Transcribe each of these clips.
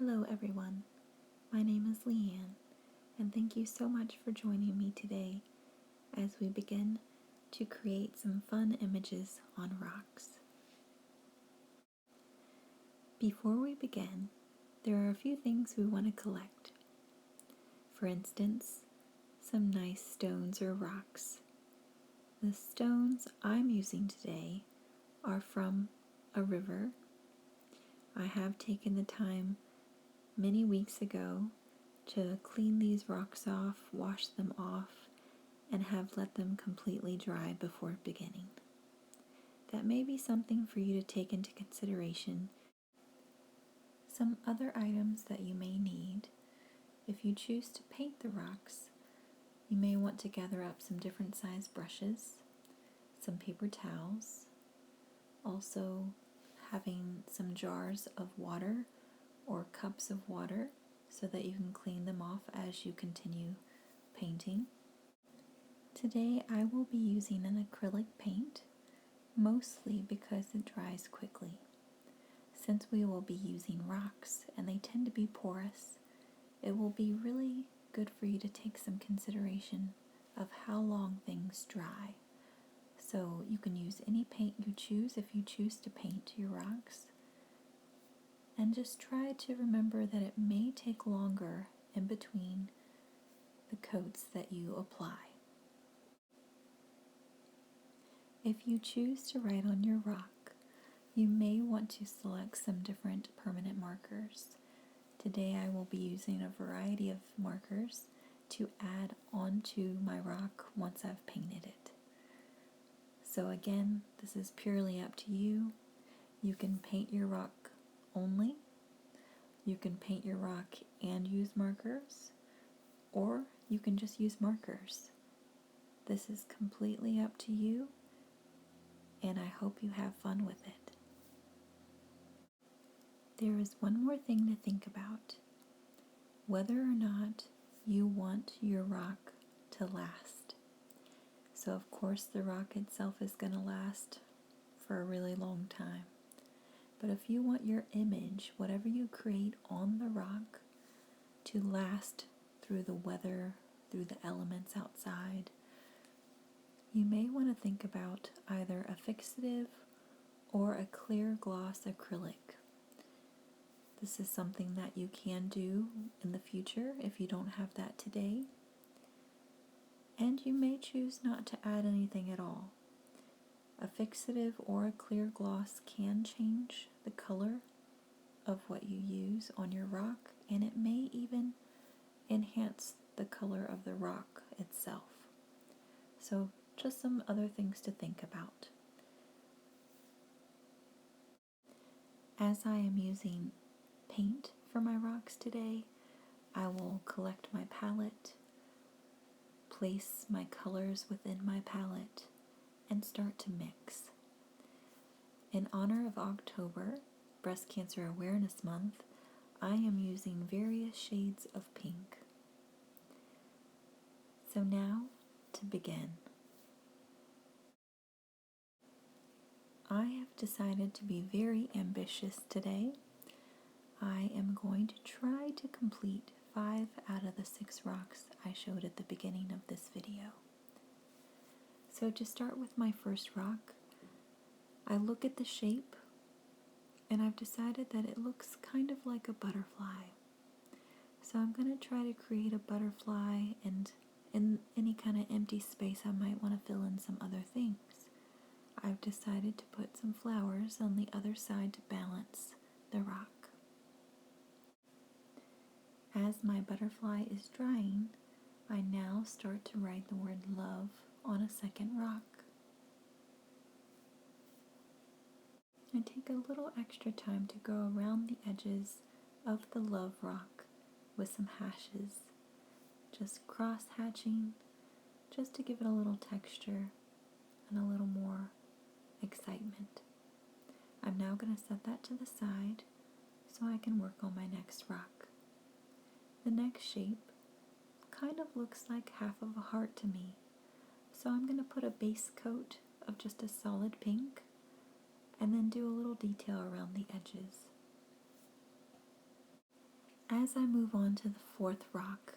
Hello everyone, my name is Leanne, and thank you so much for joining me today as we begin to create some fun images on rocks. Before we begin, there are a few things we want to collect. For instance, some nice stones or rocks. The stones I'm using today are from a river. I have taken the time many weeks ago to clean these rocks off, wash them off, and have let them completely dry before beginning. That may be something for you to take into consideration. Some other items that you may need: if you choose to paint the rocks, you may want to gather up some different size brushes, some paper towels, also having some jars of water or cups of water so that you can clean them off as you continue painting. Today I will be using an acrylic paint, mostly because it dries quickly. Since we will be using rocks and they tend to be porous, it will be really good for you to take some consideration of how long things dry. So you can use any paint you choose if you choose to paint your rocks. And just try to remember that it may take longer in between the coats that you apply. If you choose to write on your rock, you may want to select some different permanent markers. Today I will be using a variety of markers to add onto my rock once I've painted it. So again, this is purely up to you. You can paint your rock only. You can paint your rock and use markers, or you can just use markers. This is completely up to you, and I hope you have fun with it. There is one more thing to think about: whether or not you want your rock to last. So of course the rock itself is going to last for a really long time. But if you want your image, whatever you create on the rock, to last through the weather, through the elements outside, you may want to think about either a fixative or a clear gloss acrylic. This is something that you can do in the future if you don't have that today. And you may choose not to add anything at all. A fixative or a clear gloss can change the color of what you use on your rock, and it may even enhance the color of the rock itself. So just some other things to think about. As I am using paint for my rocks today, I will collect my palette, place my colors within my palette, and start to mix. In honor of October, Breast Cancer Awareness Month, I am using various shades of pink. So now, to begin. I have decided to be very ambitious today. I am going to try to complete 5 out of the 6 rocks I showed at the beginning of this video. So to start with my first rock, I look at the shape and I've decided that it looks kind of like a butterfly. So I'm going to try to create a butterfly, and in any kind of empty space I might want to fill in some other things. I've decided to put some flowers on the other side to balance the rock. As my butterfly is drying, I now start to write the word love on a second rock. I take a little extra time to go around the edges of the love rock with some hashes, just cross-hatching, just to give it a little texture and a little more excitement. I'm now going to set that to the side so I can work on my next rock. The next shape kind of looks like half of a heart to me, so I'm going to put a base coat of just a solid pink and then do a little detail around the edges. As I move on to the fourth rock,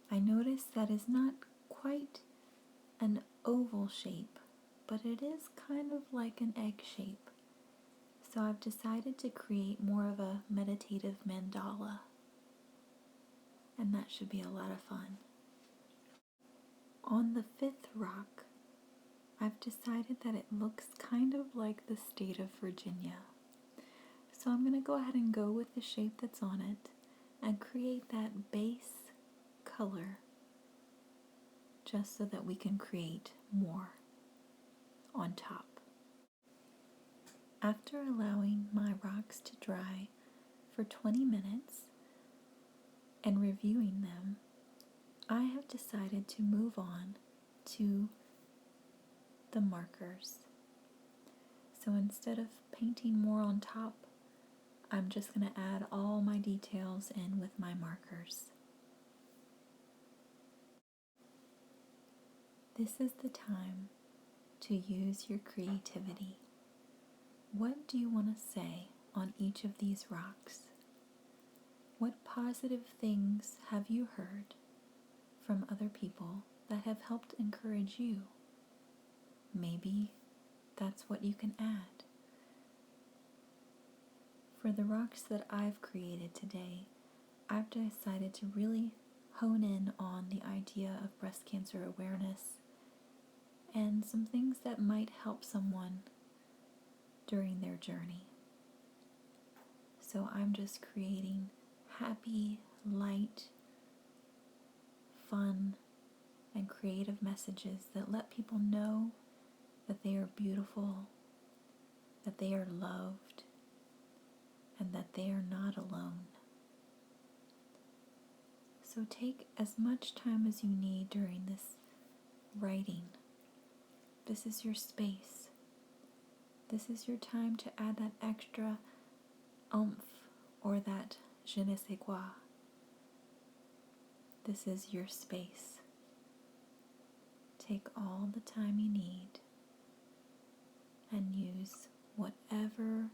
I notice that is not quite an oval shape, but it is kind of like an egg shape. So I've decided to create more of a meditative mandala, and that should be a lot of fun. On the fifth rock, I've decided that it looks kind of like the state of Virginia. So I'm going to go ahead and go with the shape that's on it and create that base color just so that we can create more on top. After allowing my rocks to dry for 20 minutes and reviewing them, I have decided to move on to the markers. So instead of painting more on top, I'm just going to add all my details in with my markers. This is the time to use your creativity. What do you want to say on each of these rocks? What positive things have you heard from other people that have helped encourage you? Maybe that's what you can add. For the rocks that I've created today, I've decided to really hone in on the idea of breast cancer awareness and some things that might help someone during their journey. So I'm just creating happy, light, fun, and creative messages that let people know that they are beautiful, that they are loved, and that they are not alone. So take as much time as you need during this writing. This is your space. This is your time to add that extra oomph or that je ne sais quoi. This is your space. Take all the time you need and use whatever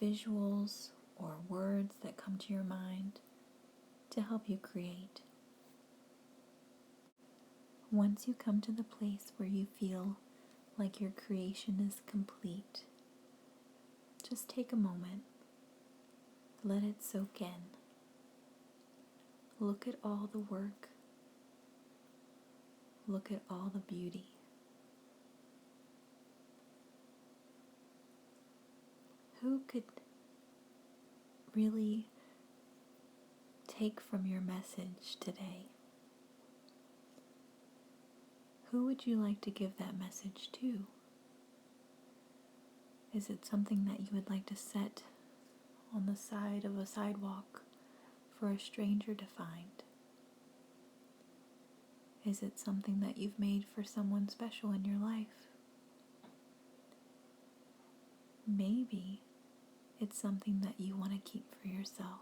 visuals or words that come to your mind to help you create. Once you come to the place where you feel like your creation is complete, just take a moment. Let it soak in. Look at all the work. Look at all the beauty. Who could really take from your message today? Who would you like to give that message to? Is it something that you would like to set on the side of a sidewalk for a stranger to find? Is it something that you've made for someone special in your life? Maybe it's something that you want to keep for yourself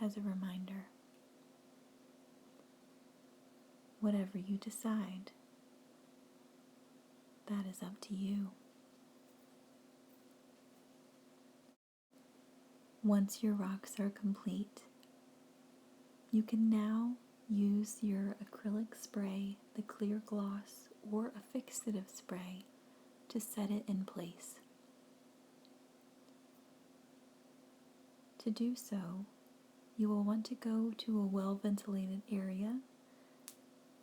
as a reminder. Whatever you decide, that is up to you. Once your rocks are complete, you can now use your acrylic spray, the clear gloss, or a fixative spray to set it in place. To do so, you will want to go to a well-ventilated area.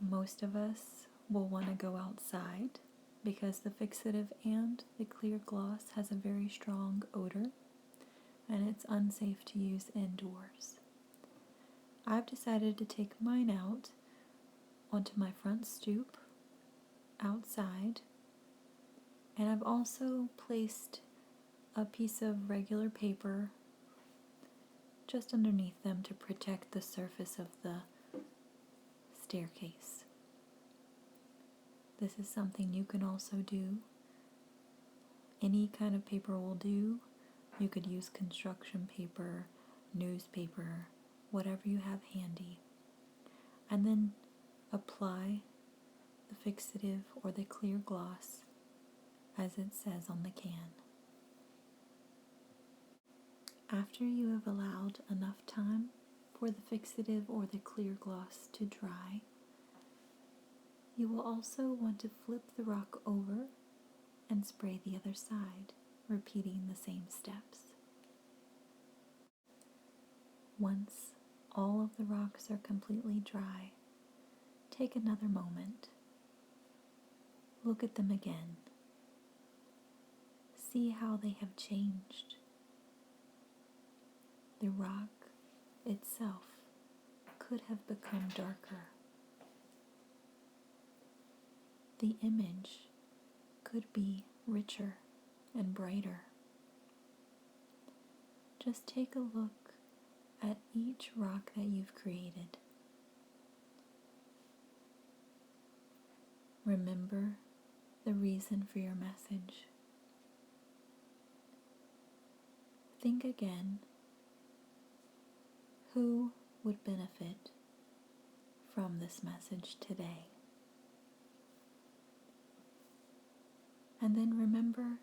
Most of us will want to go outside because the fixative and the clear gloss has a very strong odor and it's unsafe to use indoors. I've decided to take mine out onto my front stoop outside, and I've also placed a piece of regular paper just underneath them to protect the surface of the staircase. This is something you can also do. Any kind of paper will do. You could use construction paper, newspaper, whatever you have handy. And then apply the fixative or the clear gloss as it says on the can. After you have allowed enough time for the fixative or the clear gloss to dry, you will also want to flip the rock over and spray the other side, repeating the same steps. Once all of the rocks are completely dry, take another moment. Look at them again. See how they have changed. The rock itself could have become darker. The image could be richer and brighter. Just take a look at each rock that you've created. Remember the reason for your message. Think again, who would benefit from this message today? And then remember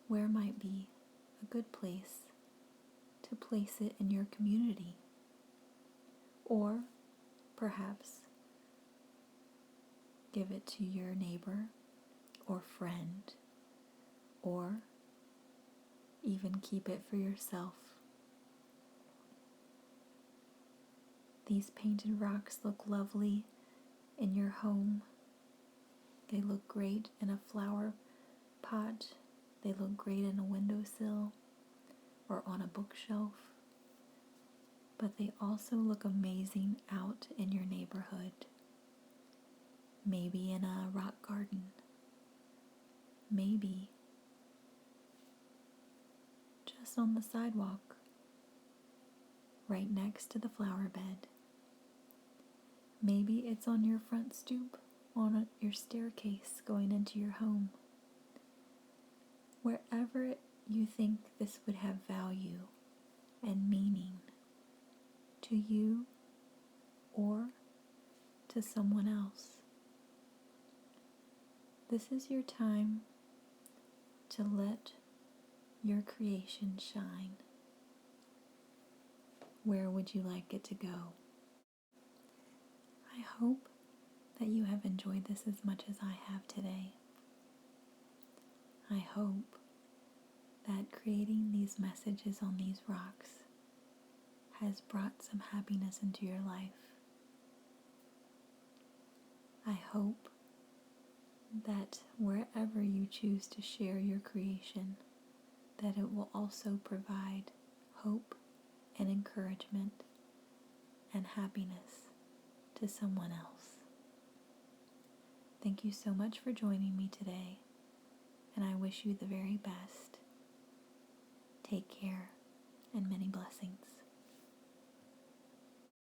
where might be a good place to place it in your community. Or perhaps give it to your neighbor or friend, or even keep it for yourself. These painted rocks look lovely in your home. They look great in a flower pot. They look great in a windowsill or on a bookshelf. But they also look amazing out in your neighborhood. Maybe in a rock garden. Maybe just on the sidewalk, right next to the flower bed. Maybe it's on your front stoop, on your staircase going into your home. Wherever you think this would have value and meaning to you or to someone else. This is your time to let your creation shine. Where would you like it to go? I hope that you have enjoyed this as much as I have today. I hope that creating these messages on these rocks has brought some happiness into your life. I hope that wherever you choose to share your creation, that it will also provide hope and encouragement and happiness to someone else. Thank you so much for joining me today, and I wish you the very best. Take care, and many blessings.